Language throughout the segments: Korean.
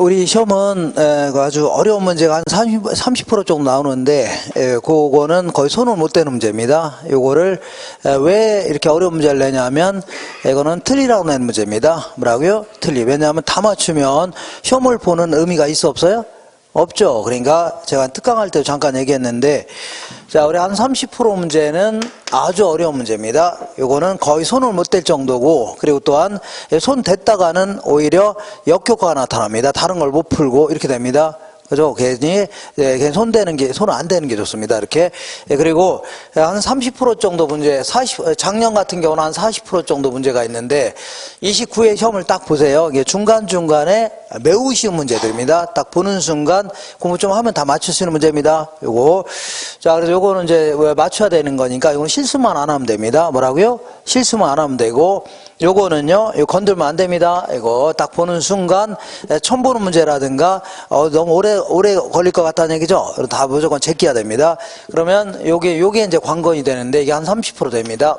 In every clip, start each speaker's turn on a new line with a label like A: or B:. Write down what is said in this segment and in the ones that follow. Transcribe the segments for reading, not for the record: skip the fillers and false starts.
A: 우리 시험은 아주 어려운 문제가 한 30% 정도 나오는데 그거는 거의 손을 못 대는 문제입니다. 요거를 왜 이렇게 어려운 문제를 내냐면 이거는 틀리라고 낸 문제입니다. 뭐라고요? 틀리. 왜냐하면 다 맞추면 시험을 보는 의미가 있어 없어요? 없죠. 그러니까 제가 특강할 때 잠깐 얘기했는데, 자, 우리 한 30% 문제는 아주 어려운 문제입니다. 요거는 거의 손을 못 댈 정도고, 그리고 또한 손 댔다가는 오히려 역효과가 나타납니다. 다른 걸 못 풀고 이렇게 됩니다. 그죠? 괜히 손 대는 게, 손 안 대는 게 좋습니다. 이렇게. 그리고 한 30% 정도 문제, 작년 같은 경우는 한 40% 정도 문제가 있는데, 29회 시험을 딱 보세요. 이게 중간중간에 매우 쉬운 문제들입니다. 딱 보는 순간 공부 좀 하면 다 맞출 수 있는 문제입니다. 요거. 자, 그래서 요거는 이제 왜 맞춰야 되는 거니까, 요거는 실수만 안 하면 됩니다. 뭐라고요? 실수만 안 하면 되고, 요거는요, 이거 건들면 안 됩니다. 이거 딱 보는 순간, 처음 보는 문제라든가, 너무 오래 걸릴 것 같다는 얘기죠? 다 무조건 제끼야 됩니다. 그러면 요게 이제 관건이 되는데, 이게 한 30% 됩니다.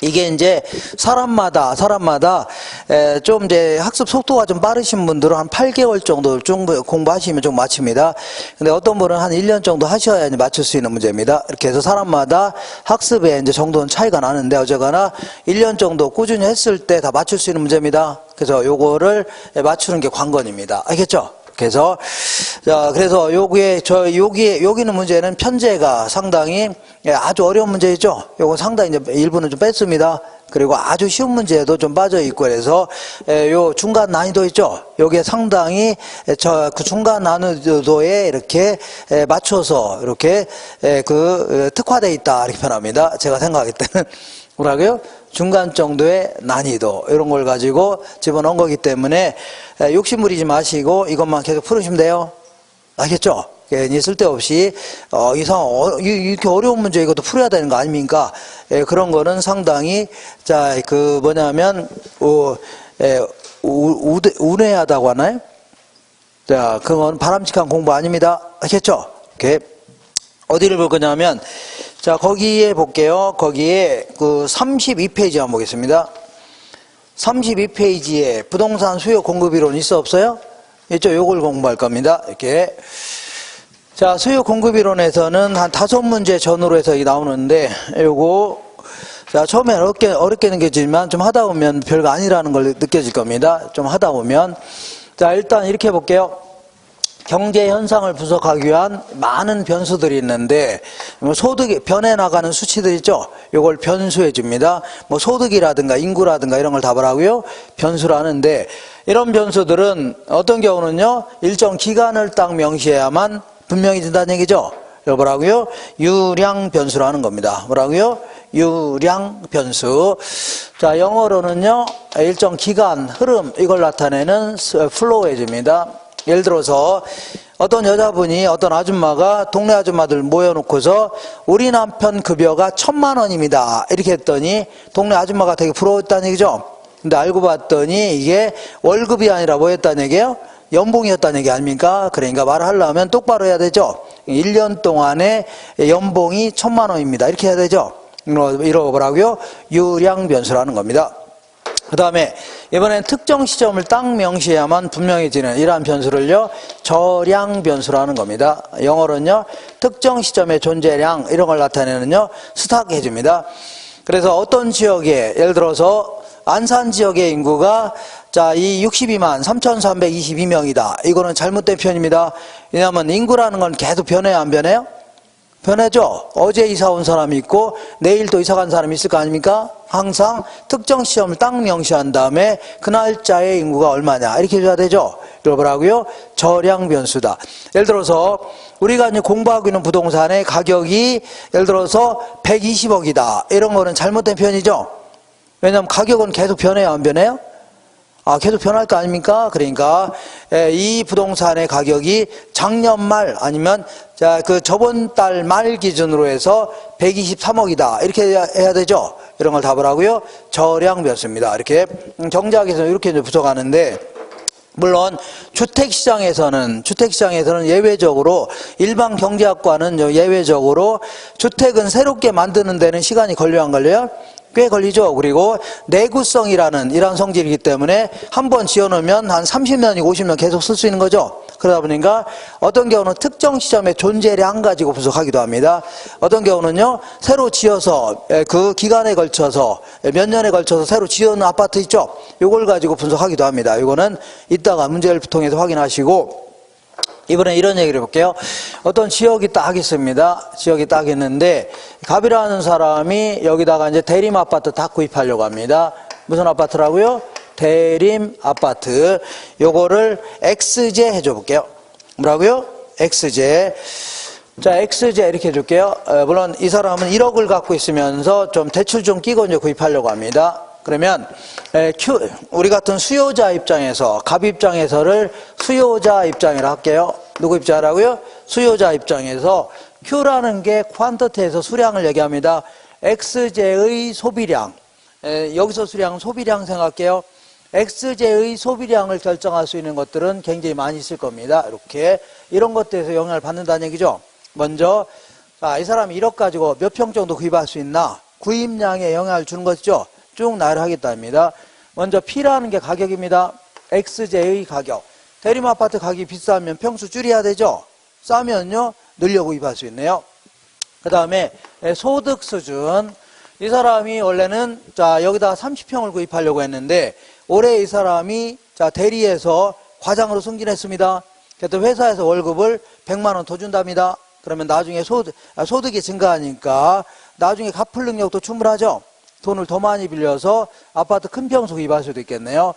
A: 이게 이제 사람마다 좀 이제 학습 속도가 좀 빠르신 분들은 한 8개월 정도 공부하시면 좀 맞춥니다. 근데 어떤 분은 한 1년 정도 하셔야 이제 맞출 수 있는 문제입니다. 이렇게 해서 사람마다 학습의 이제 정도는 차이가 나는데, 어쨌거나 1년 정도 꾸준히 했을 때 다 맞출 수 있는 문제입니다. 그래서 요거를 맞추는 게 관건입니다. 알겠죠? 그래서, 자, 그래서 여기는 문제는 편제가 상당히 아주 어려운 문제이죠. 요거 상당히 이제 일부는 좀 뺐습니다. 그리고 아주 쉬운 문제도 좀 빠져 있고, 그래서 요 중간 난이도 있죠. 요게 상당히 그 중간 난이도에 이렇게 맞춰서 이렇게 특화되어 있다, 이렇게 표현합니다. 제가 생각할 때는. 뭐라고요? 중간 정도의 난이도, 이런 걸 가지고 집어넣은 거기 때문에 욕심부리지 마시고 이것만 계속 풀으시면 돼요. 알겠죠? 괜히 쓸데없이 이렇게 어려운 문제 이것도 풀어야 되는 거 아닙니까? 그런 거는 상당히, 자, 운해하다고 하나요? 자, 그건 바람직한 공부 아닙니다. 알겠죠? 이렇게 어디를 볼 거냐면, 자, 거기에 볼게요. 거기에 32페이지 한번 보겠습니다. 32페이지에 부동산 수요 공급 이론 있어 없어요? 있죠? 요걸 공부할 겁니다. 이렇게. 자, 수요 공급 이론에서는 한 5문제 전후로 해서 나오는데, 요거, 자, 처음에 어렵게 느껴지지만 좀 하다 보면 별거 아니라는 걸 느껴질 겁니다. 좀 하다 보면. 자, 일단 이렇게 볼게요. 경제 현상을 분석하기 위한 많은 변수들이 있는데, 소득이 변해 나가는 수치들 있죠? 요걸 변수해 줍니다. 소득이라든가 인구라든가 이런 걸 답하라고요? 변수라는데, 이런 변수들은 어떤 경우는요, 일정 기간을 딱 명시해야만 분명히 된다는 얘기죠? 이거 뭐라고요? 유량 변수라는 겁니다. 뭐라고요? 유량 변수. 자, 영어로는요, 일정 기간, 흐름, 이걸 나타내는 플로우 해줍니다. 예를 들어서 어떤 여자분이, 어떤 아줌마가 동네 아줌마들 모여놓고서 우리 남편 급여가 1,000만 원입니다. 이렇게 했더니 동네 아줌마가 되게 부러웠다는 얘기죠. 근데 알고 봤더니 이게 월급이 아니라 뭐였다는 얘기예요? 연봉이었다는 얘기 아닙니까? 그러니까 말을 하려면 똑바로 해야 되죠. 1년 동안의 연봉이 1,000만 원입니다. 이렇게 해야 되죠. 이러고 뭐라고요? 유량 변수라는 겁니다. 그 다음에 이번엔 특정 시점을 딱 명시해야만 분명해지는 이러한 변수를요, 저량 변수라는 겁니다. 영어로는요, 특정 시점의 존재량, 이런 걸 나타내는요, 스탁 해줍니다. 그래서 어떤 지역에, 예를 들어서 안산 지역의 인구가, 자, 이 62만 3,322명이다. 이거는 잘못된 표현입니다. 왜냐하면 인구라는 건 계속 변해야 안 변해요? 변하죠. 어제 이사 온 사람이 있고 내일 또 이사 간 사람이 있을 거 아닙니까? 항상 특정 시점을 딱 명시한 다음에 그 날짜의 인구가 얼마냐 이렇게 해줘야 되죠. 이걸 뭐라고요? 저량 변수다. 예를 들어서 우리가 이제 공부하고 있는 부동산의 가격이 예를 들어서 120억이다. 이런 거는 잘못된 표현이죠. 왜냐하면 가격은 계속 변해요, 안 변해요? 계속 변할 거 아닙니까? 그러니까 이 부동산의 가격이 작년 말 아니면 저번 달 말 기준으로 해서 123억이다. 이렇게 해야 되죠. 이런 걸 답하라고요. 저량 변수입니다. 이렇게 경제학에서 이렇게 분석하는데, 물론 주택시장에서는 예외적으로, 일반 경제학과는 예외적으로 주택은 새롭게 만드는 데는 시간이 걸려요, 안 걸려요? 꽤 걸리죠. 그리고 내구성이라는 이런 성질이기 때문에 한번 지어놓으면 한 30년이고 50년 계속 쓸 수 있는 거죠. 그러다 보니까 어떤 경우는 특정 시점에 존재량 가지고 분석하기도 합니다. 어떤 경우는요, 새로 지어서 그 기간에 걸쳐서 몇 년에 걸쳐서 새로 지어놓은 아파트 있죠. 요걸 가지고 분석하기도 합니다. 이거는 이따가 문제를 통해서 확인하시고, 이번에 이런 얘기를 해볼게요. 어떤 지역이 딱 있습니다. 지역이 딱 있는데 갑이라는 사람이 여기다가 이제 대림 아파트 딱 구입하려고 합니다. 무슨 아파트라고요? 대림 아파트. 요거를 X제 해줘 볼게요. 뭐라고요? X제. 자, X제 이렇게 해줄게요. 물론 이 사람은 1억을 갖고 있으면서 좀 대출 좀 끼고 이제 구입하려고 합니다. 그러면 우리 같은 수요자 입장에서, 갑 입장에서를 수요자 입장이라 할게요. 누구 입장이라고요? 수요자 입장에서 Q라는 게 퀀터티에서 수량을 얘기합니다. X제의 소비량, 여기서 수량은 소비량 생각할게요. X제의 소비량을 결정할 수 있는 것들은 굉장히 많이 있을 겁니다. 이렇게 이런 것들에서 영향을 받는다는 얘기죠. 먼저 이 사람이 1억 가지고 몇 평 정도 구입할 수 있나? 구입량에 영향을 주는 것이죠. 쭉 나열을 하겠답니다. 먼저 P라는 게 가격입니다. X제의 가격. 대림 아파트 가격이 비싸면 평수 줄여야 되죠. 싸면요 늘려 구입할 수 있네요. 그 다음에 소득 수준. 이 사람이 원래는 여기다 30평을 구입하려고 했는데 올해 이 사람이 대리에서 과장으로 승진했습니다. 그래서 회사에서 월급을 100만 원 더 준답니다. 그러면 나중에 소득이 증가하니까 나중에 갚을 능력도 충분하죠. 돈을 더 많이 빌려서 아파트 큰 평수 구입할 수도 있겠네요.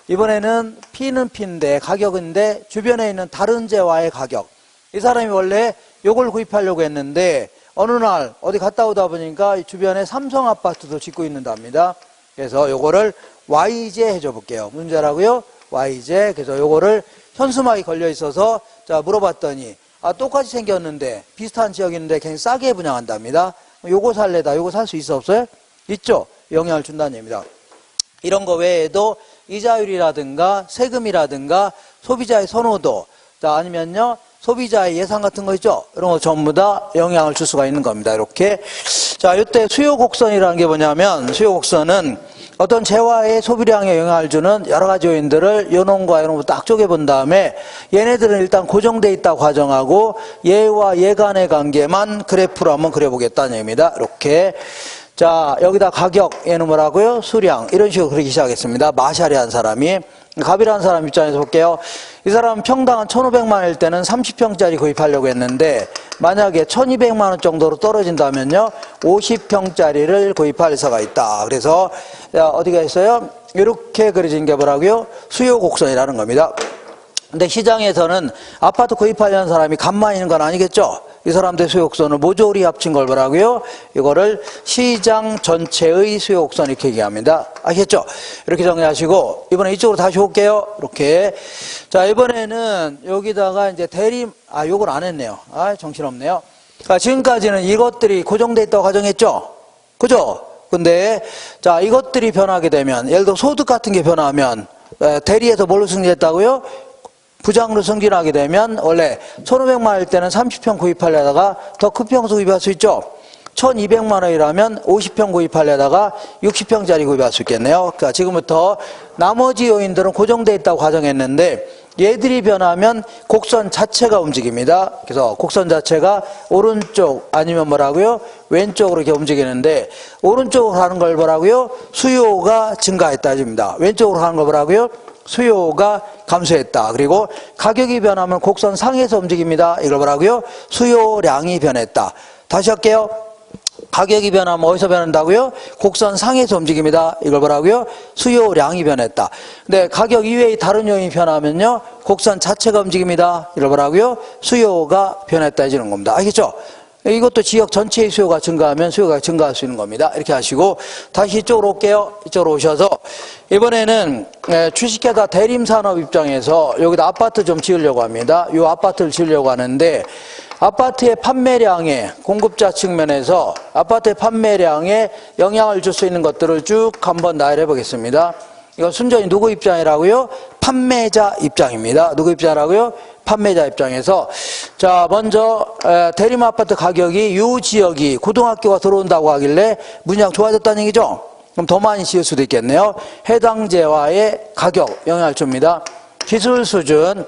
A: 이번에는 P는 P인데 가격인데 주변에 있는 다른 제와의 가격. 이 사람이 원래 요걸 구입하려고 했는데 어느 날 어디 갔다 오다 보니까 주변에 삼성 아파트도 짓고 있는답니다. 그래서 요거를 Y제 해줘 볼게요. 문제라고요? Y제. 그래서 요거를 현수막이 걸려 있어서 물어봤더니 똑같이 생겼는데 비슷한 지역인데 굉장히 싸게 분양한답니다. 요거 살래다. 요거 살 수 있어 없어요? 있죠. 영향을 준다는 얘기입니다. 이런 거 외에도 이자율이라든가 세금이라든가 소비자의 선호도, 아니면요 소비자의 예산 같은 거 있죠. 이런 거 전부 다 영향을 줄 수가 있는 겁니다. 이렇게. 이때 수요 곡선이라는 게 뭐냐면, 수요 곡선은 어떤 재화의 소비량에 영향을 주는 여러 가지 요인들을 요놈과 이런 거 딱 쪼개본 다음에 얘네들은 일단 고정돼 있다고 가정하고 얘와 얘 간의 관계만 그래프로 한번 그려보겠다는 얘기입니다. 이렇게. 여기다 가격, 얘는 뭐라고요? 수량. 이런 식으로 그리기 시작했습니다. 마샬이라는 사람이. 갑이라는 사람 입장에서 볼게요. 이 사람은 평당 1,500만 원일 때는 30평짜리 구입하려고 했는데 만약에 1,200만 원 정도로 떨어진다면요 50평짜리를 구입할 의사가 있다. 그래서 어디가 있어요? 이렇게 그려진 게 뭐라고요? 수요 곡선이라는 겁니다. 근데 시장에서는 아파트 구입하려는 사람이 값만 있는 건 아니겠죠? 이 사람들의 수요곡선을 모조리 합친 걸 뭐라고요? 이거를 시장 전체의 수요곡선 이렇게 얘기합니다. 아시겠죠? 이렇게 정리하시고 이번에 이쪽으로 다시 올게요. 이렇게. 이번에는 여기다가 이제 대림, 요걸 안 했네요. 정신없네요. 지금까지는 이것들이 고정돼 있다고 가정했죠? 그죠? 근데 이것들이 변하게 되면 예를 들어 소득 같은 게 변하면 대리에서 뭘로 승진했다고요? 부장으로 승진하게 되면 원래 1,500만 원일 때는 30평 구입하려다가 더 큰 평수 구입할 수 있죠. 1,200만 원이라면 50평 구입하려다가 60평짜리 구입할 수 있겠네요. 그러니까 지금부터 나머지 요인들은 고정되어 있다고 가정했는데 얘들이 변하면 곡선 자체가 움직입니다. 그래서 곡선 자체가 오른쪽 아니면 뭐라고요? 왼쪽으로 이렇게 움직이는데 오른쪽으로 가는 걸 뭐라고요? 수요가 증가했다 입니다. 왼쪽으로 가는 걸 뭐라고요? 수요가 감소했다. 그리고 가격이 변하면 곡선 상에서 움직입니다. 이걸 뭐라고요? 수요량이 변했다. 다시 할게요. 가격이 변하면 어디서 변한다고요? 곡선 상에서 움직입니다. 이걸 뭐라고요? 수요량이 변했다. 근데 가격 이외의 다른 요인이 변하면요 곡선 자체가 움직입니다. 이걸 뭐라고요? 수요가 변했다 해주는 겁니다. 알겠죠? 이것도 지역 전체의 수요가 증가하면 수요가 증가할 수 있는 겁니다. 이렇게 하시고 다시 이쪽으로 올게요. 이쪽으로 오셔서 이번에는 주식회사 대림산업 입장에서 여기다 아파트 좀 지으려고 합니다. 이 아파트를 지으려고 하는데 아파트의 판매량에 공급자 측면에서 아파트의 판매량에 영향을 줄 수 있는 것들을 쭉 한번 나열해 보겠습니다. 이건 순전히 누구 입장이라고요? 판매자 입장입니다. 누구 입장이라고요? 판매자 입장에서 먼저 대림 아파트 가격이 이 지역이 고등학교가 들어온다고 하길래 문양 좋아졌다는 얘기죠. 그럼 더 많이 지을 수도 있겠네요. 해당 재화의 가격 영향을 줍니다. 기술 수준.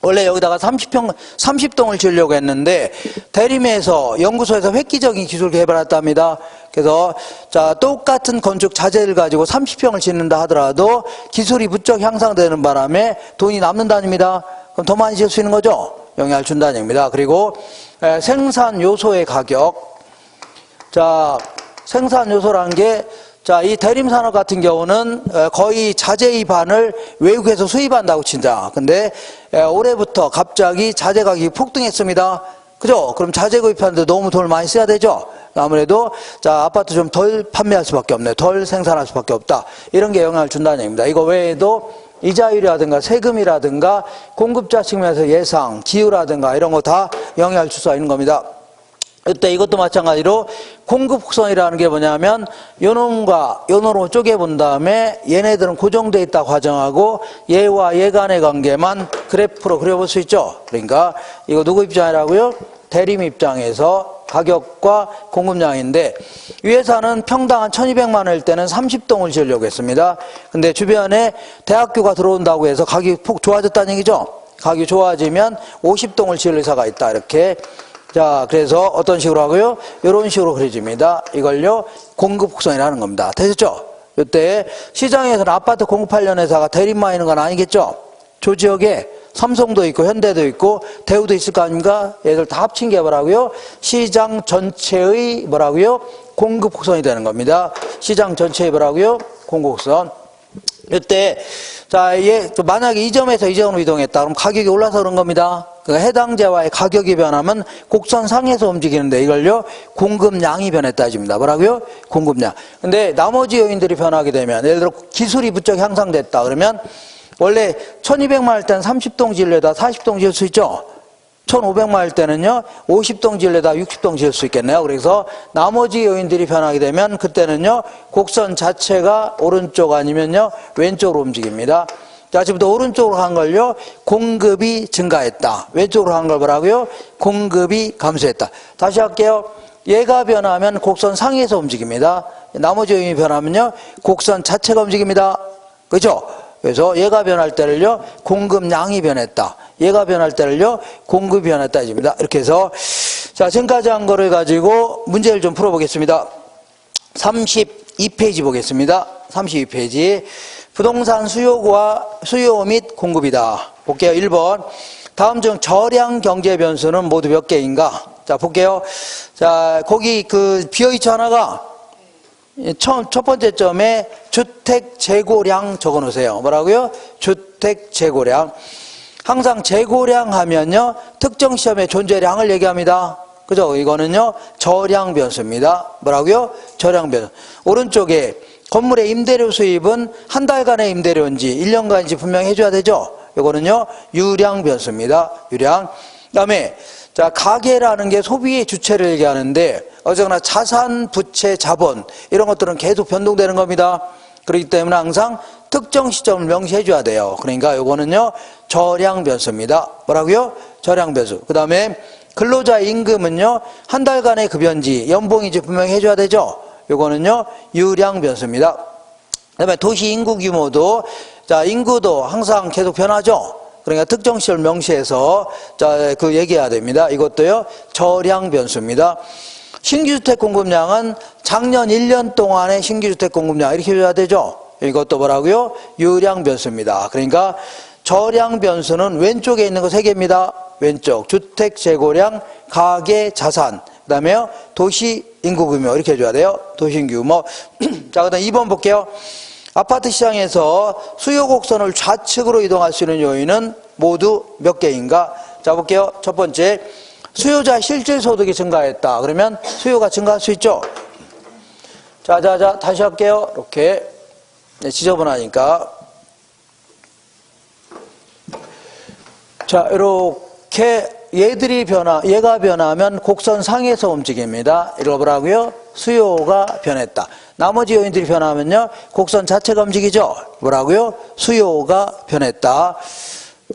A: 원래 여기다가 30동을 지으려고 했는데 대림에서 연구소에서 획기적인 기술을 개발했답니다. 그래서 자, 똑같은 건축 자재를 가지고 30평을 짓는다 하더라도 기술이 무척 향상되는 바람에 돈이 남는다입니다. 그럼 더 많이 지을 수 있는 거죠? 영향을 준다는 얘기입니다. 그리고 생산 요소의 가격. 자, 생산 요소라는 게 자, 이 대림산업 같은 경우는 거의 자재의 반을 외국에서 수입한다고 친다. 근데 올해부터 갑자기 자재 가격이 폭등했습니다. 그죠? 그럼 자재 구입하는데 너무 돈을 많이 써야 되죠? 아무래도 자, 아파트 좀 덜 판매할 수밖에 없네. 덜 생산할 수밖에 없다. 이런 게 영향을 준다는 얘기입니다. 이거 외에도 이자율이라든가 세금이라든가 공급자 측면에서 예상, 기후라든가 이런 거 다 영향을 줄 수 있는 겁니다. 이때 이것도 마찬가지로 공급 곡선이라는 게 뭐냐면 요놈과 요놈으로 쪼개본 다음에 얘네들은 고정되어 있다고 가정하고 얘와 얘 간의 관계만 그래프로 그려볼 수 있죠. 그러니까 이거 누구 입장이라고요? 대림 입장에서 가격과 공급량인데 이 회사는 평당 한 1200만 원일 때는 30동을 지으려고 했습니다. 근데 주변에 대학교가 들어온다고 해서 가격이 폭 좋아졌다는 얘기죠. 가격이 좋아지면 50동을 지을 회사가 있다. 이렇게. 자, 그래서 어떤 식으로 하고요? 이런 식으로 그려집니다. 이걸요, 공급 곡선이라는 겁니다. 되셨죠? 이때 시장에서는 아파트 공급하려는 회사가 대림만 있는 건 아니겠죠? 조 지역에 삼성도 있고 현대도 있고 대우도 있을 거 아닙니까? 얘들 다 합친 게 뭐라고요? 시장 전체의 뭐라고요? 공급 곡선이 되는 겁니다. 시장 전체의 뭐라고요? 공급 곡선. 이때 자, 얘 만약에 이 점에서 이 점으로 이동했다. 그럼 가격이 올라서 그런 겁니다. 그러니까 해당 재화의 가격이 변하면 곡선 상에서 움직이는데 이걸요 공급량이 변했다집니다. 뭐라고요? 공급량. 근데 나머지 요인들이 변하게 되면 예를 들어 기술이 부쩍 향상됐다. 그러면 원래 1200만 할 때는 30동 지으려다 40동 지을 수 있죠. 1500만 할 때는요 50동 지으려다 60동 지을 수 있겠네요. 그래서 나머지 요인들이 변하게 되면 그때는요 곡선 자체가 오른쪽 아니면요 왼쪽으로 움직입니다. 자, 지금부터 오른쪽으로 간 걸요 공급이 증가했다. 왼쪽으로 간 걸 뭐라고요? 공급이 감소했다. 다시 할게요. 얘가 변하면 곡선 상에서 움직입니다. 나머지 요인이 변하면요 곡선 자체가 움직입니다. 그렇죠? 그래서 얘가 변할 때를요 공급량이 변했다. 얘가 변할 때를요 공급이 변했다 해줍니다. 이렇게 해서 자, 지금까지 한 거를 가지고 문제를 좀 풀어보겠습니다. 32페이지 보겠습니다. 32페이지. 부동산 수요 및 공급이다. 볼게요. 1번. 다음 중 저량 경제 변수는 모두 몇 개인가? 자, 볼게요. 자, 거기 그 비어있죠 하나가 첫 번째 점에 주택 재고량 적어 놓으세요. 뭐라고요? 주택 재고량. 항상 재고량 하면요 특정 시험의 존재량을 얘기합니다. 그죠? 이거는요 저량 변수입니다. 뭐라고요? 저량 변수. 오른쪽에 건물의 임대료 수입은 한 달간의 임대료인지 1년간인지 분명히 해줘야 되죠. 이거는요 유량 변수입니다. 유량. 그다음에 자, 가계라는 게 소비의 주체를 얘기하는데 어쨌거나 자산, 부채, 자본 이런 것들은 계속 변동되는 겁니다. 그렇기 때문에 항상 특정 시점을 명시해 줘야 돼요. 그러니까 요거는요 저량 변수입니다. 뭐라고요? 저량 변수. 그 다음에 근로자의 임금은요 한 달간의 급여인지 연봉인지 분명히 해줘야 되죠. 요거는요 유량 변수입니다. 그 다음에 도시 인구 규모도 자, 인구도 항상 계속 변하죠. 그러니까 특정 시를 명시해서 자, 그 얘기해야 됩니다. 이것도요 저량 변수입니다. 신규주택 공급량은 작년 1년 동안의 신규주택 공급량 이렇게 해줘야 되죠. 이것도 뭐라고요? 유량 변수입니다. 그러니까 저량 변수는 왼쪽에 있는 거 3개입니다. 왼쪽 주택 재고량, 가계 자산, 그 다음에요 도시 인구 규모 이렇게 해줘야 돼요. 도시 인구 규모. 자, 그다음 2번 볼게요. 아파트 시장에서 수요 곡선을 좌측으로 이동할 수 있는 요인은 모두 몇 개인가? 자, 볼게요. 첫 번째, 수요자 실질 소득이 증가했다. 그러면 수요가 증가할 수 있죠. 자, 다시 할게요. 이렇게 지저분하니까. 자, 이렇게 얘가 변하면 곡선 상에서 움직입니다. 이걸 뭐라고요? 수요가 변했다. 나머지 요인들이 변하면요 곡선 자체가 움직이죠. 뭐라고요? 수요가 변했다.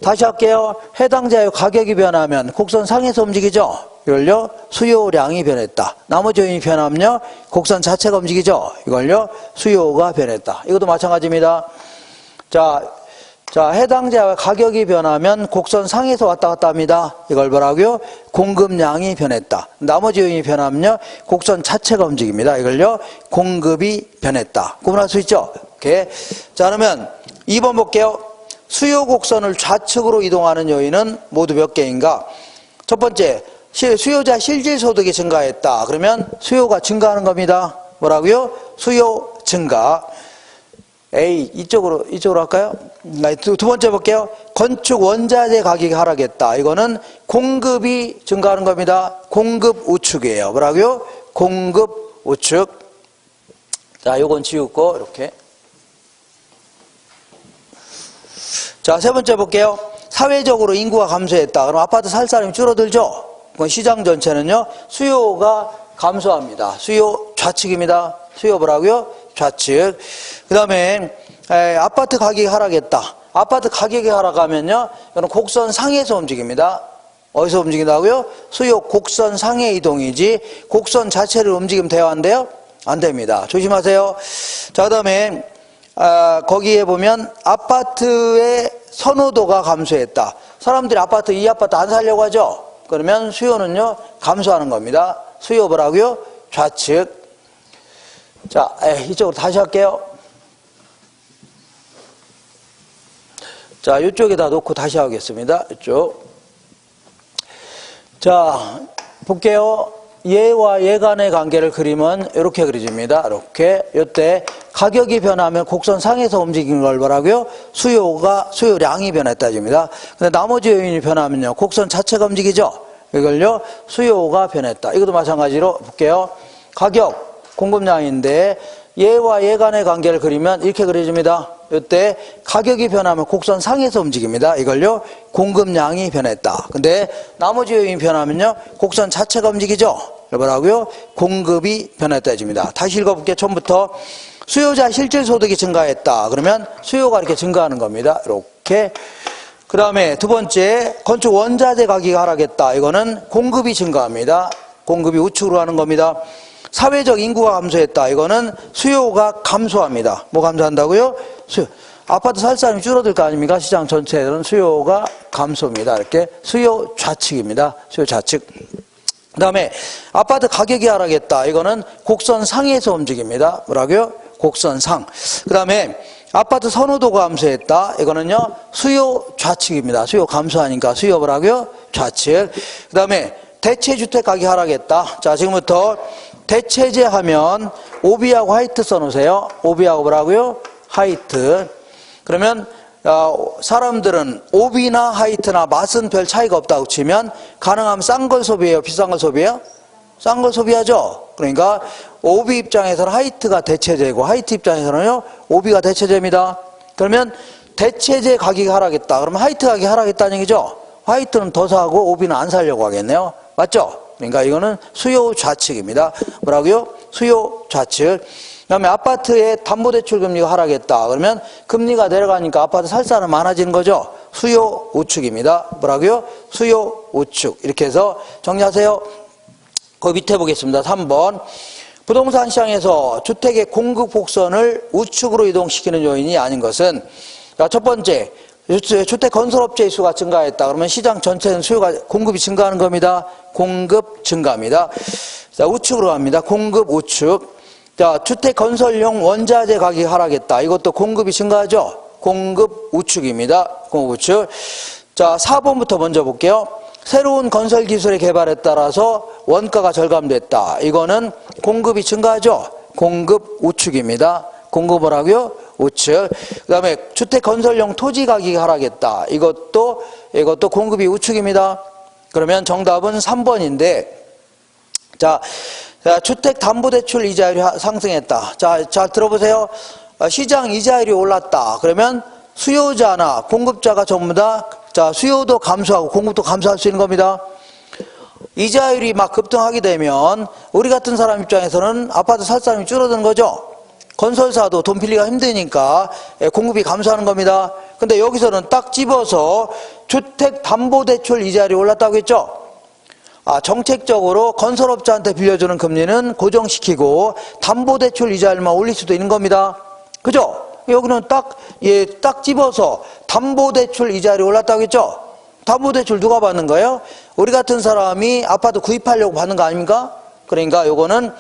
A: 다시 할게요. 해당 재화의 가격이 변하면 곡선 상에서 움직이죠. 이걸요, 수요량이 변했다. 나머지 요인이 변하면요, 곡선 자체가 움직이죠. 이걸요, 수요가 변했다. 이것도 마찬가지입니다. 자, 해당자와 가격이 변하면 곡선 상에서 왔다 갔다 합니다. 이걸 뭐라고요? 공급량이 변했다. 나머지 요인이 변하면요, 곡선 자체가 움직입니다. 이걸요, 공급이 변했다. 구분할 수 있죠? 오케이. 자, 그러면 2번 볼게요. 수요 곡선을 좌측으로 이동하는 요인은 모두 몇 개인가? 첫 번째, 수요자 실질 소득이 증가했다. 그러면 수요가 증가하는 겁니다. 뭐라고요? 수요 증가. A, 이쪽으로 할까요? 두 번째 볼게요. 건축 원자재 가격이 하락했다. 이거는 공급이 증가하는 겁니다. 공급 우측이에요. 뭐라고요? 공급 우측. 자, 요건 지우고, 이렇게. 자, 세 번째 볼게요. 사회적으로 인구가 감소했다. 그럼 아파트 살 사람이 줄어들죠? 그럼 시장 전체는요, 수요가 감소합니다. 수요 좌측입니다. 수요 뭐라고요? 좌측. 그 다음에 아파트 가격이 하락했다. 아파트 가격이 하락하면요, 이건 곡선 상에서 움직입니다. 어디서 움직인다고요? 수요 곡선 상의 이동이지 곡선 자체를 움직이면 돼야 한대요? 안 됩니다. 조심하세요. 자, 그 다음에 거기에 보면 아파트의 선호도가 감소했다. 사람들이 이 아파트 안 살려고 하죠? 그러면 수요는요, 감소하는 겁니다. 수요 뭐라고요? 좌측. 자, 이쪽으로 다시 할게요. 자, 이쪽에다 놓고 다시 하겠습니다. 이쪽. 자, 볼게요. 얘와 얘 간의 관계를 그리면 이렇게 그려집니다. 이렇게. 이때 가격이 변하면 곡선 상에서 움직이는 걸 뭐라고요? 수요량이 변했다집니다. 근데 나머지 요인이 변하면요, 곡선 자체가 움직이죠? 이걸요, 수요가 변했다. 이것도 마찬가지로 볼게요. 가격. 공급량인데 얘와 얘 간의 관계를 그리면 이렇게 그려집니다. 이때 가격이 변하면 곡선 상에서 움직입니다. 이걸요, 공급량이 변했다. 근데 나머지 요인이 변하면요, 곡선 자체가 움직이죠. 뭐라고요? 공급이 변했다 해줍니다. 다시 읽어볼게요. 처음부터. 수요자 실질 소득이 증가했다. 그러면 수요가 이렇게 증가하는 겁니다. 이렇게. 그 다음에 두 번째, 건축 원자재 가격이 하락했다. 이거는 공급이 증가합니다. 공급이 우측으로 하는 겁니다. 사회적 인구가 감소했다. 이거는 수요가 감소합니다. 뭐 감소한다고요? 수요. 아파트 살 사람이 줄어들 거 아닙니까? 시장 전체에는 수요가 감소입니다. 이렇게 수요 좌측입니다. 수요 좌측. 그 다음에 아파트 가격이 하락했다. 이거는 곡선 상에서 움직입니다. 뭐라고요? 곡선 상. 그 다음에 아파트 선호도가 감소했다. 이거는요, 수요 좌측입니다. 수요 감소하니까 수요 뭐라고요? 좌측. 그 다음에 대체주택 가격이 하락했다. 자, 지금부터 대체제 하면 오비하고 화이트 써놓으세요. 오비하고 뭐라고요? 화이트. 그러면 사람들은 오비나 화이트나 맛은 별 차이가 없다고 치면 가능하면 싼 걸 소비해요? 비싼 걸 소비해요? 싼 걸 소비하죠. 그러니까 오비 입장에서는 화이트가 대체제고 화이트 입장에서는요, 오비가 대체제입니다. 그러면 대체제 가격이 하락했다. 그러면 화이트 가격이 하락했다는 얘기죠. 화이트는 더 사고 오비는 안 사려고 하겠네요. 맞죠? 그러니까 이거는 수요 좌측입니다. 뭐라고요? 수요 좌측. 그 다음에 아파트의 담보대출 금리가 하락했다. 그러면 금리가 내려가니까 아파트 살 사람 많아지는 거죠. 수요 우측입니다. 뭐라고요? 수요 우측. 이렇게 해서 정리하세요. 그 밑에 보겠습니다. 3번. 부동산 시장에서 주택의 공급 곡선을 우측으로 이동시키는 요인이 아닌 것은, 자, 첫 번째, 주택 건설업체의 수가 증가했다. 그러면 시장 전체는 공급이 증가하는 겁니다. 공급 증가입니다. 자, 우측으로 갑니다. 공급 우측. 자, 주택 건설용 원자재 가격이 하락했다. 이것도 공급이 증가하죠. 공급 우측입니다. 공급 우측. 자, 4번부터 먼저 볼게요. 새로운 건설 기술의 개발에 따라서 원가가 절감됐다. 이거는 공급이 증가하죠. 공급 우측입니다. 공급을 하고요. 우측. 그 다음에 주택 건설용 토지 가격이 하락했다. 이것도 공급이 우측입니다. 그러면 정답은 3번인데, 자, 주택 담보대출 이자율이 상승했다. 자, 잘 들어보세요. 시장 이자율이 올랐다. 그러면 수요자나 공급자가 전부 다, 자, 수요도 감소하고 공급도 감소할 수 있는 겁니다. 이자율이 막 급등하게 되면 우리 같은 사람 입장에서는 아파트 살 사람이 줄어드는 거죠. 건설사도 돈 빌리기가 힘드니까 공급이 감소하는 겁니다. 근데 여기서는 딱 집어서 주택 담보대출 이자율이 올랐다고 했죠. 정책적으로 건설업자한테 빌려주는 금리는 고정시키고 담보대출 이자율만 올릴 수도 있는 겁니다. 그죠? 여기는 딱 집어서 담보대출 이자율이 올랐다고 했죠? 담보대출 누가 받는 거예요? 우리 같은 사람이 아파트 구입하려고 받는 거 아닙니까? 그러니까 요거는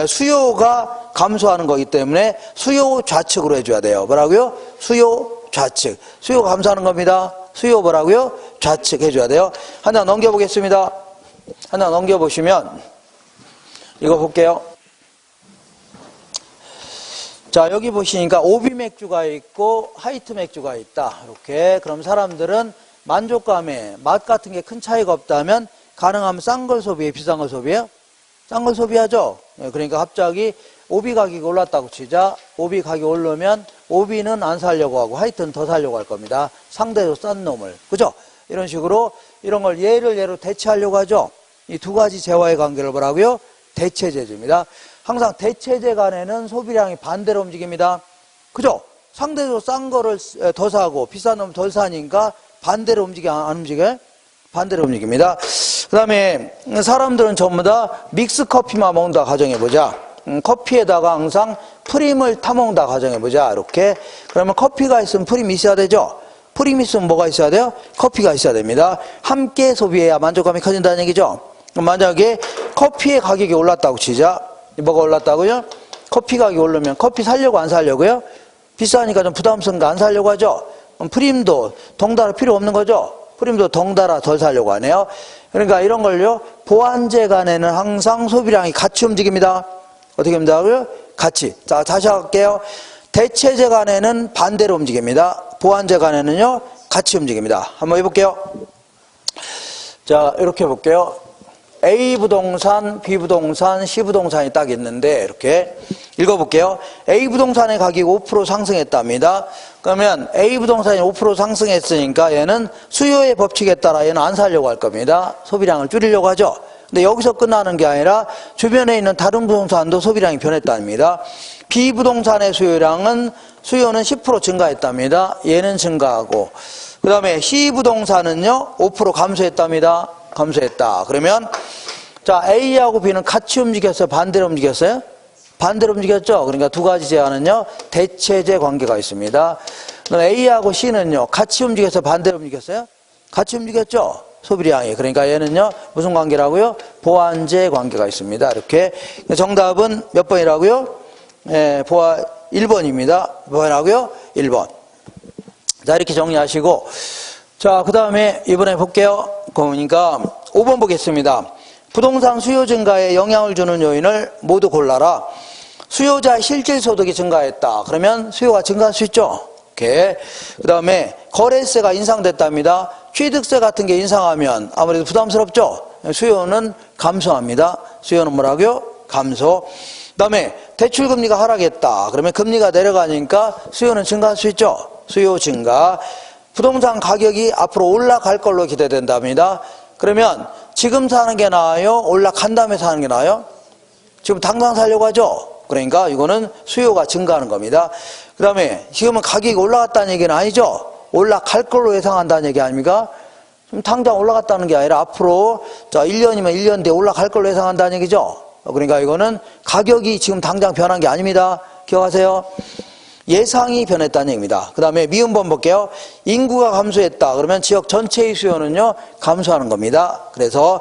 A: 수요가 감소하는 거기 때문에 수요 좌측으로 해줘야 돼요. 뭐라고요? 수요 좌측. 수요가 감소하는 겁니다. 수요 뭐라고요? 좌측 해줘야 돼요. 하나 넘겨보겠습니다. 하나 넘겨보시면 이거 볼게요. 자, 여기 보시니까 오비 맥주가 있고 하이트 맥주가 있다. 이렇게. 그럼 사람들은 만족감에 맛 같은 게 큰 차이가 없다면 가능하면 싼 걸 소비해, 비싼 걸 소비해요? 싼 걸 소비하죠. 그러니까 갑자기 오비 가격이 올랐다고 치자. 오비 가격이 오르면 오비는 안 사려고 하고 하이트는 더 사려고 할 겁니다. 상대적으로 싼 놈을. 그죠? 이런 식으로 이런 걸 예로 대체하려고 하죠. 이 두 가지 재화의 관계를 뭐라고요? 대체제입니다. 항상 대체제 간에는 소비량이 반대로 움직입니다. 그죠? 상대적으로 싼 거를 더 사고 비싼 놈을 덜 사니까 반대로 움직여, 안 움직여요? 반대로 움직입니다. 그 다음에 사람들은 전부 다 믹스 커피만 먹는다 가정해보자. 커피에다가 항상 프림을 타먹는다 가정해보자. 이렇게. 그러면 커피가 있으면 프림이 있어야 되죠? 프림이 있으면 뭐가 있어야 돼요? 커피가 있어야 됩니다. 함께 소비해야 만족감이 커진다는 얘기죠? 만약에 커피의 가격이 올랐다고 치자. 뭐가 올랐다고요? 커피 가격이 오르면 커피 사려고 안 사려고요? 비싸니까 좀 부담스러운가 안 사려고 하죠? 프림도 덩달아 필요 없는 거죠? 프림도 덩달아 덜 사려고 하네요. 그러니까 이런 걸요, 보완제 간에는 항상 소비량이 같이 움직입니다. 어떻게 움직여요? 같이. 자, 다시 할게요. 대체제 간에는 반대로 움직입니다. 보완제 간에는요, 같이 움직입니다. 한번 해볼게요. 자, 이렇게 볼게요. A 부동산, B 부동산, C 부동산이 딱 있는데 이렇게 읽어볼게요. A 부동산의 가격이 5% 상승했답니다. 그러면 A 부동산이 5% 상승했으니까 얘는 수요의 법칙에 따라 얘는 안 사려고 할 겁니다. 소비량을 줄이려고 하죠. 근데 여기서 끝나는 게 아니라 주변에 있는 다른 부동산도 소비량이 변했답니다. B 부동산의 수요는 10% 증가했답니다. 얘는 증가하고 그 다음에 C 부동산은요 5% 감소했답니다. 감소했다. 그러면 자 A하고 B는 같이 움직였어요? 반대로 움직였어요? 반대로 움직였죠? 그러니까 두 가지 제한은요 대체제 관계가 있습니다. A하고 C는요 같이 움직였어요? 반대로 움직였어요? 같이 움직였죠? 소비량이. 그러니까 얘는요 무슨 관계라고요? 보완제 관계가 있습니다. 이렇게. 정답은 몇 번이라고요? 1번입니다. 뭐라고요? 1번. 자 이렇게 정리하시고 자 그 다음에 이번에 볼게요. 그러니까 5번 보겠습니다. 부동산 수요 증가에 영향을 주는 요인을 모두 골라라. 수요자 실질 소득이 증가했다. 그러면 수요가 증가할 수 있죠. 이렇게. 그 다음에 거래세가 인상됐답니다. 취득세 같은 게 인상하면 아무래도 부담스럽죠. 수요는 감소합니다. 수요는 뭐라고요? 감소. 그 다음에 대출금리가 하락했다. 그러면 금리가 내려가니까 수요는 증가할 수 있죠. 수요 증가. 부동산 가격이 앞으로 올라갈 걸로 기대된답니다. 그러면 지금 사는 게 나아요? 올라간 다음에 사는 게 나아요? 지금 당장 살려고 하죠? 그러니까 이거는 수요가 증가하는 겁니다. 그 다음에 지금은 가격이 올라갔다는 얘기는 아니죠? 올라갈 걸로 예상한다는 얘기 아닙니까? 지금 당장 올라갔다는 게 아니라 앞으로 자 1년이면 1년 뒤에 올라갈 걸로 예상한다는 얘기죠? 그러니까 이거는 가격이 지금 당장 변한 게 아닙니다. 기억하세요? 예상이 변했다는 얘기입니다. 그 다음에 미음번 볼게요. 인구가 감소했다. 그러면 지역 전체의 수요는요 감소하는 겁니다. 그래서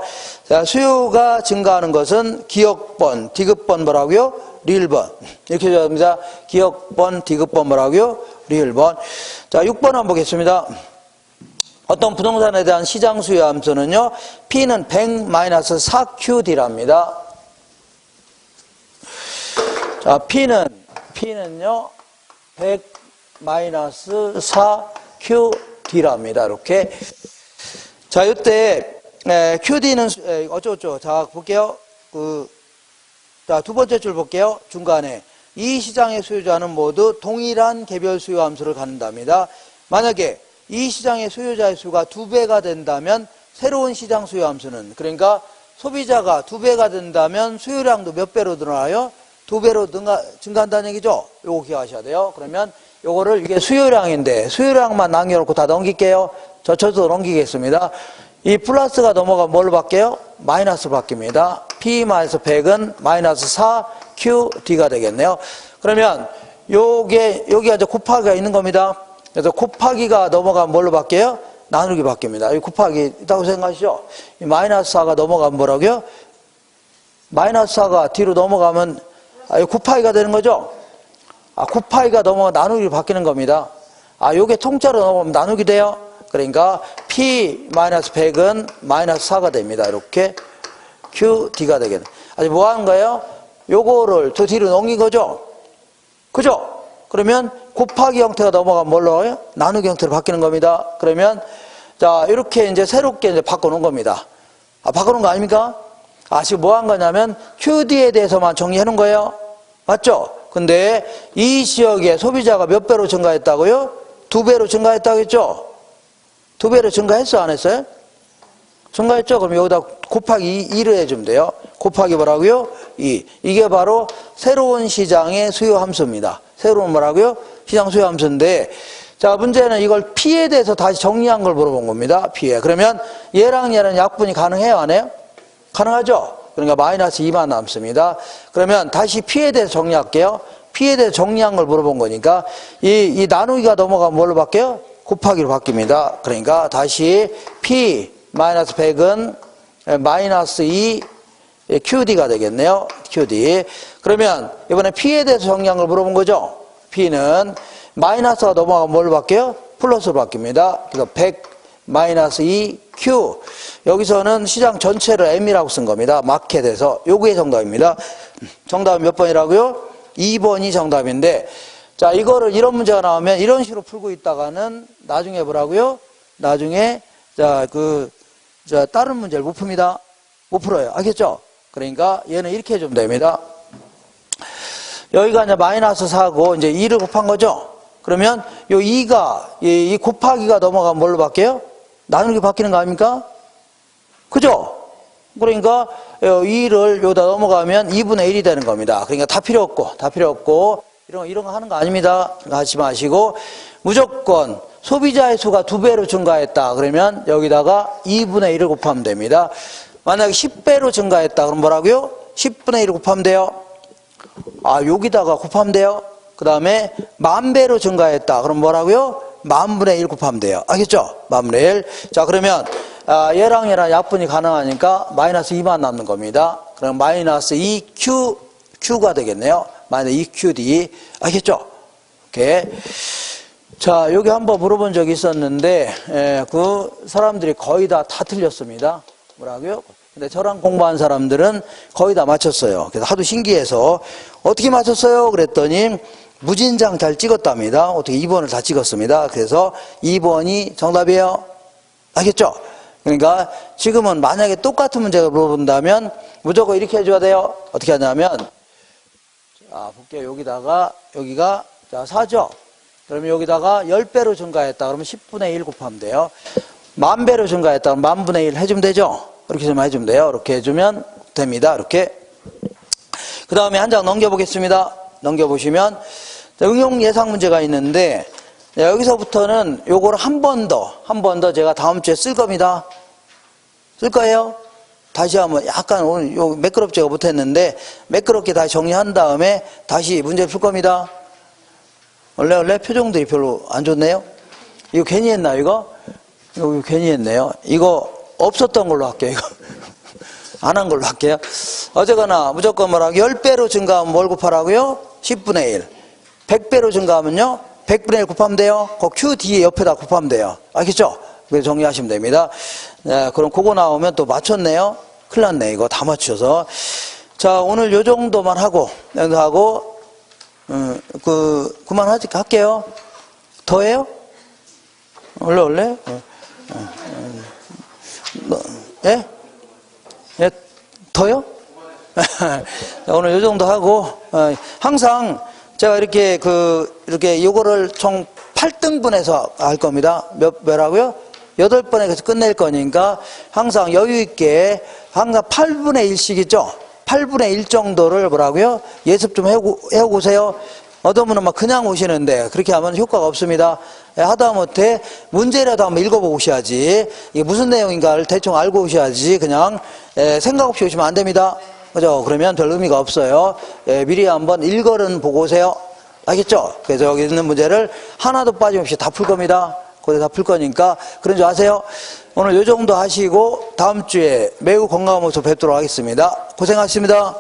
A: 수요가 증가하는 것은 기역번, 디귿번 뭐라고요? 리을번. 이렇게 됩니다. 기역번, 디귿번 뭐라고요? 리을번. 자 6번 한번 보겠습니다. 어떤 부동산에 대한 시장 수요 함수는요 P는 100-4QD랍니다. 자 P는요 100-4QD랍니다. 이렇게. 자, 이때, QD는, 어쩌고저쩌고. 자, 볼게요. 자, 두 번째 줄 볼게요. 중간에. 이 시장의 수요자는 모두 동일한 개별 수요 함수를 갖는답니다. 만약에 이 시장의 수요자의 수가 2배가 된다면 새로운 시장 수요 함수는, 그러니까 소비자가 2배가 된다면 수요량도 몇 배로 늘어나요? 2배로 증가한다는 얘기죠? 요거 기억하셔야 돼요. 그러면 요거를 이게 수요량인데 수요량만 남겨놓고 다 넘길게요. 저도 넘기겠습니다. 이 플러스가 넘어가면 뭘로 바뀌어요? 마이너스로 바뀝니다. P-100은 마이너스 4QD가 되겠네요. 그러면 여기가 이제 곱하기가 있는 겁니다. 그래서 곱하기가 넘어가면 뭘로 바뀌어요? 나누기 바뀝니다. 이 곱하기 있다고 생각하시죠? 이 마이너스 4가 넘어가면 뭐라고요? 마이너스 4가 뒤로 넘어가면 곱하기가 되는 거죠? 곱하기가 넘어가 나누기로 바뀌는 겁니다. 요게 통짜로 넘어가면 나누기 돼요. 그러니까 P-100은 마이너스 4가 됩니다. 이렇게 QD가 되겠네. 아직 뭐 하는 거예요? 요거를 더 뒤로 넘긴 거죠? 그죠? 그러면 곱하기 형태가 넘어가면 뭘로 해요? 나누기 형태로 바뀌는 겁니다. 그러면 자, 이렇게 이제 새롭게 이제 바꿔놓은 겁니다. 바꿔놓은 거 아닙니까? 지금 뭐 한 거냐면 QD에 대해서만 정리해 놓은 거예요. 맞죠? 근데 이 지역에 소비자가 몇 배로 증가했다고요? 2배로 증가했다고 했죠? 2배로 증가했어, 안 했어요? 증가했죠? 그럼 여기다 곱하기 2를 해주면 돼요. 곱하기 뭐라고요? 2. 이게 바로 새로운 시장의 수요 함수입니다. 새로운 뭐라고요? 시장 수요 함수인데, 자, 문제는 이걸 P에 대해서 다시 정리한 걸 물어본 겁니다. P에. 그러면 얘랑 약분이 가능해요, 안 해요? 가능하죠? 그러니까 마이너스 2만 남습니다. 그러면 다시 P에 대해서 정리할게요. P에 대해서 정리한 걸 물어본 거니까 이 나누기가 넘어가면 뭘로 바뀌어요? 곱하기로 바뀝니다. 그러니까 다시 P-100은 마이너스 2 QD가 되겠네요. QD. 그러면 이번에 P에 대해서 정리한 걸 물어본 거죠? P는 마이너스가 넘어가면 뭘로 바뀌어요? 플러스로 바뀝니다. 그래서 100 마이너스 2Q. 여기서는 시장 전체를 M이라고 쓴 겁니다. 마켓에서. 요게 정답입니다. 정답은 몇 번이라고요? 2번이 정답인데, 자, 이거를 이런 문제가 나오면 이런 식으로 풀고 있다가는 나중에 뭐라고요? 나중에 다른 문제를 못 풉니다. 못 풀어요. 알겠죠? 그러니까 얘는 이렇게 해주면 됩니다. 여기가 이제 마이너스 4고 이제 2를 곱한 거죠? 그러면 요 2가 이 곱하기가 넘어가면 뭘로 바뀌어요? 나누기 바뀌는 거 아닙니까? 그죠? 그러니까 2를 여기다 넘어가면 2분의 1이 되는 겁니다. 그러니까 다 필요 없고 이런 거 하는 거 아닙니다. 하지 마시고 무조건 소비자의 수가 2배로 증가했다. 그러면 여기다가 2분의 1을 곱하면 됩니다. 만약에 10배로 증가했다. 그럼 뭐라고요? 10분의 1을 곱하면 돼요. 여기다가 곱하면 돼요. 그 다음에 10,000배로 증가했다. 그럼 뭐라고요? 10,000분의 1 곱하면 돼요. 알겠죠? 10,000분의 1. 자, 그러면 얘랑 약분이 가능하니까 마이너스 2만 남는 겁니다. 그럼 마이너스 2Q가 되겠네요. 마이너스 2QD. 알겠죠? 오케이. 자, 여기 한번 물어본 적이 있었는데, 그 사람들이 거의 다 틀렸습니다. 뭐라고요? 근데 저랑 공부한 사람들은 거의 다 맞췄어요. 그래서 하도 신기해서 어떻게 맞췄어요? 그랬더니 무진장 잘 찍었답니다. 어떻게 2번을 다 찍었습니다. 그래서 2번이 정답이에요. 알겠죠? 그러니까 지금은 만약에 똑같은 문제를 물어본다면 무조건 이렇게 해줘야 돼요. 어떻게 하냐면, 자, 볼게요. 여기가, 자, 4죠? 그러면 여기다가 10배로 증가했다. 그러면 10분의 1 곱하면 돼요. 10,000배로 증가했다. 그러면 10,000분의 1 해주면 되죠? 이렇게 좀 해주면 돼요. 이렇게 해주면 됩니다. 이렇게. 그 다음에 한 장 넘겨보겠습니다. 넘겨보시면, 응용 예상 문제가 있는데, 여기서부터는 요걸 한 번 더 제가 다음 주에 쓸 겁니다. 쓸 거예요. 다시 한번 약간 오늘 요 매끄럽지가 못했는데, 매끄럽게 다시 정리한 다음에 다시 문제 풀 겁니다. 원래 표정들이 별로 안 좋네요. 이거 괜히 했나, 이거 괜히 했네요. 이거 없었던 걸로 할게요, 이거. 안 한 걸로 할게요. 어쨌거나, 무조건 뭐라고, 10배로 증가하면 뭘 곱하라고요? 10분의 1. 100배로 증가하면요? 100분의 1 곱하면 돼요. 그 Q 뒤에 옆에다 곱하면 돼요. 알겠죠? 그래서 정리하시면 됩니다. 네, 그럼 그거 나오면 또 맞췄네요? 큰일 났네, 이거 다 맞춰서. 자, 오늘 요 정도만 하고, 할게요. 더 해요? 원래? 예? 예? 더요? 오늘 요 정도 하고, 항상 제가 이렇게 요거를 총 8등분해서 할 겁니다. 몇라고요? 8번에 끝낼 거니까 항상 여유있게 항상 8분의 1씩 있죠? 8분의 1 정도를 뭐라고요? 예습 좀 해오고 오세요. 어떤 분은 막 그냥 오시는데 그렇게 하면 효과가 없습니다. 하다못해 문제라도 한번 읽어보고 오셔야지, 이게 무슨 내용인가를 대충 알고 오셔야지, 그냥 생각 없이 오시면 안 됩니다. 그죠? 그러면 별 의미가 없어요. 미리 한번 일거는 보고 오세요. 알겠죠? 그래서 여기 있는 문제를 하나도 빠짐없이 다 풀 겁니다. 그래서 다 풀 거니까 그런 줄 아세요? 오늘 요 정도 하시고 다음 주에 매우 건강한 모습 뵙도록 하겠습니다. 고생하셨습니다.